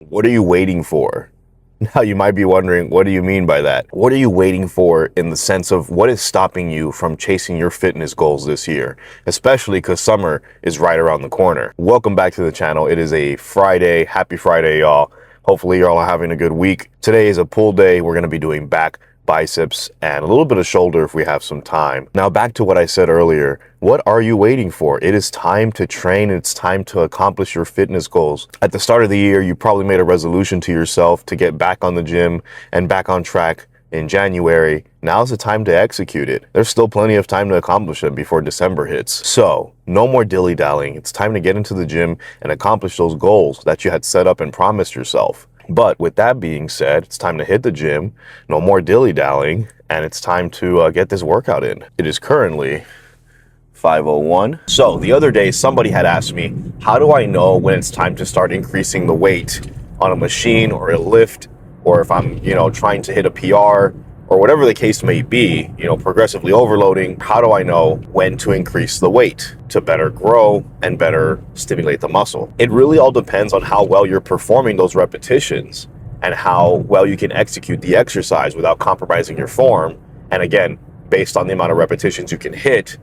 What are you waiting for? Now you might be wondering, what do you mean by that? What are you waiting for in the sense of what is stopping you from chasing your fitness goals this year? Especially because summer is right around the corner. Welcome back to the channel. It is a Friday. Happy Friday, y'all. Hopefully y'all are having a good week. Today is a pull day. We're going to be doing back, biceps, and a little bit of shoulder if we have some time. Now back to what I said earlier. What are you waiting for? It is time to train. It's time to accomplish your fitness goals. At the start of the year, you probably made a resolution to yourself to get back on the gym and back on track in January. Now's the time to execute it. There's still plenty of time to accomplish it before December hits. So no more dilly-dallying. It's time to get into the gym and accomplish those goals that you had set up and promised yourself. But with that being said, it's time to hit the gym, no more dilly-dallying, and it's time to get this workout in. It is currently 5:01. So the other day, somebody had asked me, how do I know when it's time to start increasing the weight on a machine or a lift, or if I'm, trying to hit a PR, or whatever the case may be, progressively overloading, how do I know when to increase the weight to better grow and better stimulate the muscle? It really all depends on how well you're performing those repetitions and how well you can execute the exercise without compromising your form. And again, based on the amount of repetitions you can hit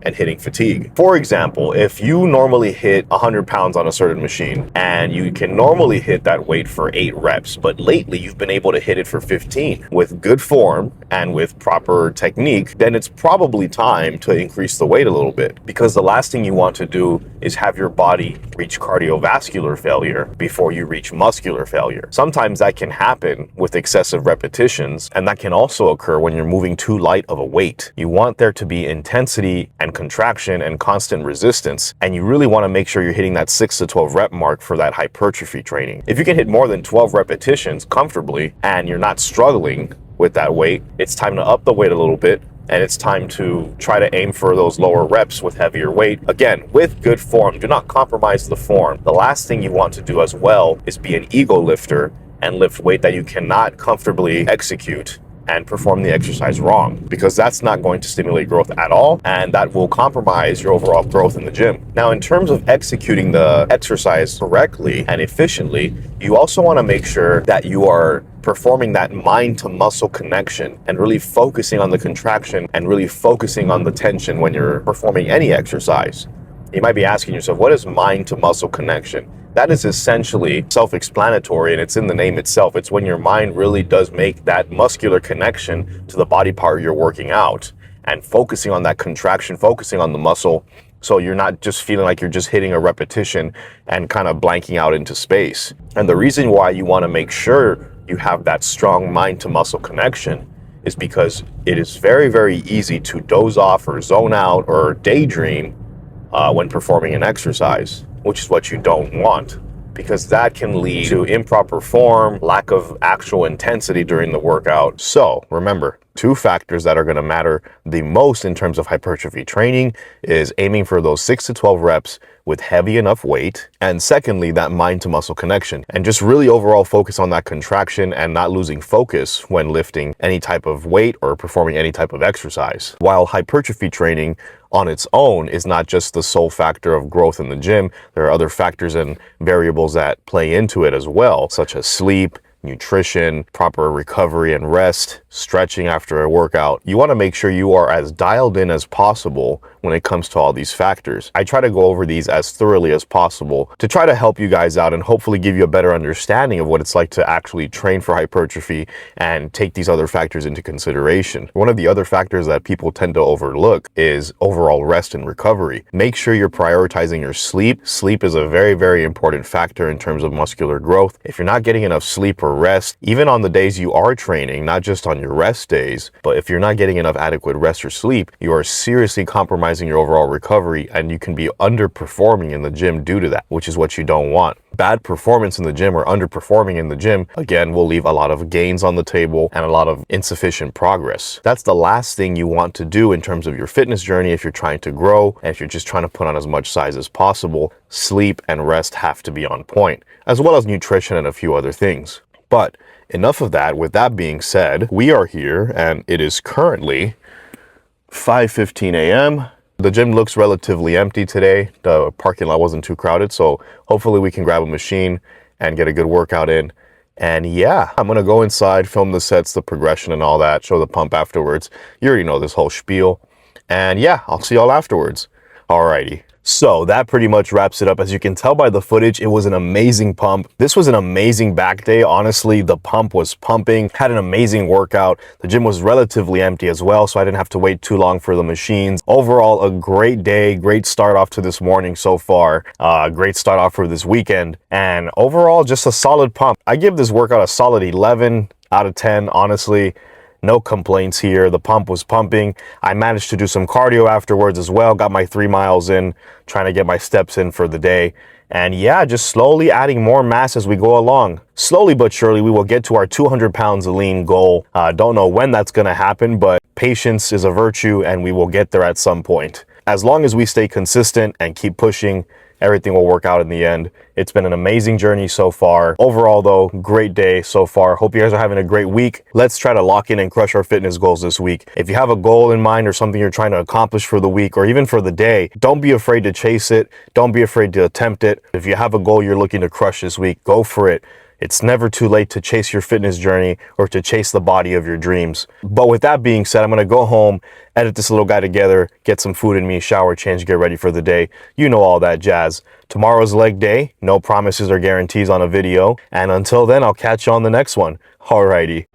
and hitting fatigue. For example, if you normally hit 100 pounds on a certain machine and you can normally hit that weight for 8 reps, but lately you've been able to hit it for 15 with good form and with proper technique, then it's probably time to increase the weight a little bit, because the last thing you want to do is have your body reach cardiovascular failure before you reach muscular failure. Sometimes that can happen with excessive repetitions, and that can also occur when you're moving too light of a weight. You want there to be intensity and contraction and constant resistance, and you really want to make sure you're hitting that 6 to 12 rep mark for that hypertrophy training. If you can hit more than 12 repetitions comfortably and you're not struggling with that weight, it's time to up the weight a little bit, and it's time to try to aim for those lower reps with heavier weight. Again, with good form. Do not compromise the form. The last thing you want to do as well is be an ego lifter and lift weight that you cannot comfortably execute and perform the exercise wrong, because that's not going to stimulate growth at all, and that will compromise your overall growth in the gym. Now, in terms of executing the exercise correctly and efficiently, you also want to make sure that you are performing that mind to muscle connection and really focusing on the contraction and really focusing on the tension when you're performing any exercise. You might be asking yourself, what is mind to muscle connection? That is essentially self-explanatory, and it's in the name itself. It's when your mind really does make that muscular connection to the body part you're working out and focusing on that contraction, focusing on the muscle, so you're not just feeling like you're just hitting a repetition and kind of blanking out into space. And the reason why you want to make sure you have that strong mind to muscle connection is because it is very, very easy to doze off or zone out or daydream when performing an exercise, which is what you don't want, because that can lead to improper form, lack of actual intensity during the workout. So remember, 2 factors that are going to matter the most in terms of hypertrophy training is aiming for those 6 to 12 reps with heavy enough weight, and secondly, that mind to muscle connection, and just really overall focus on that contraction and not losing focus when lifting any type of weight or performing any type of exercise. While hypertrophy training on its own is not just the sole factor of growth in the gym, there are other factors and variables that play into it as well, such as sleep, nutrition, proper recovery and rest, stretching after a workout. You want to make sure you are as dialed in as possible when it comes to all these factors. I try to go over these as thoroughly as possible to try to help you guys out and hopefully give you a better understanding of what it's like to actually train for hypertrophy and take these other factors into consideration. One of the other factors that people tend to overlook is overall rest and recovery. Make sure you're prioritizing your sleep. Sleep is a very, very important factor in terms of muscular growth. If you're not getting enough sleep or rest, even on the days you are training, not just on your rest days, but if you're not getting enough adequate rest or sleep, you are seriously compromising your overall recovery, and you can be underperforming in the gym due to that, which is what you don't want. Bad performance in the gym or underperforming in the gym, again, will leave a lot of gains on the table and a lot of insufficient progress. That's the last thing you want to do in terms of your fitness journey if you're trying to grow and if you're just trying to put on as much size as possible. Sleep and rest have to be on point, as well as nutrition and a few other things. But enough of that. With that being said, we are here and it is currently 5:15 a.m. The gym looks relatively empty today. The parking lot wasn't too crowded, so hopefully we can grab a machine and get a good workout in. And yeah, I'm gonna go inside, film the sets, the progression and all that, show the pump afterwards. You already know this whole spiel. And yeah, I'll see y'all afterwards. Alrighty. So that pretty much wraps it up. As you can tell by the footage, it was an amazing pump. This was an amazing back day. Honestly, the pump was pumping, had an amazing workout. The gym was relatively empty as well, so I didn't have to wait too long for the machines. Overall, a great day, great start off to this morning so far. Great start off for this weekend. And overall, just a solid pump. I give this workout a solid 11 out of 10, honestly. No complaints here. The pump was pumping. I managed to do some cardio afterwards as well. Got my 3 miles in, trying to get my steps in for the day. And yeah, just slowly adding more mass as we go along. Slowly but surely, we will get to our 200 pounds lean goal. Don't know when that's going to happen, but patience is a virtue and we will get there at some point. As long as we stay consistent and keep pushing, everything will work out in the end. It's been an amazing journey so far. Overall though, great day so far. Hope you guys are having a great week. Let's try to lock in and crush our fitness goals this week. If you have a goal in mind or something you're trying to accomplish for the week or even for the day, don't be afraid to chase it. Don't be afraid to attempt it. If you have a goal you're looking to crush this week, go for it. It's never too late to chase your fitness journey or to chase the body of your dreams. But with that being said, I'm going to go home, edit this little guy together, get some food in me, shower, change, get ready for the day. You know all that jazz. Tomorrow's leg day. No promises or guarantees on a video. And until then, I'll catch you on the next one. Alrighty.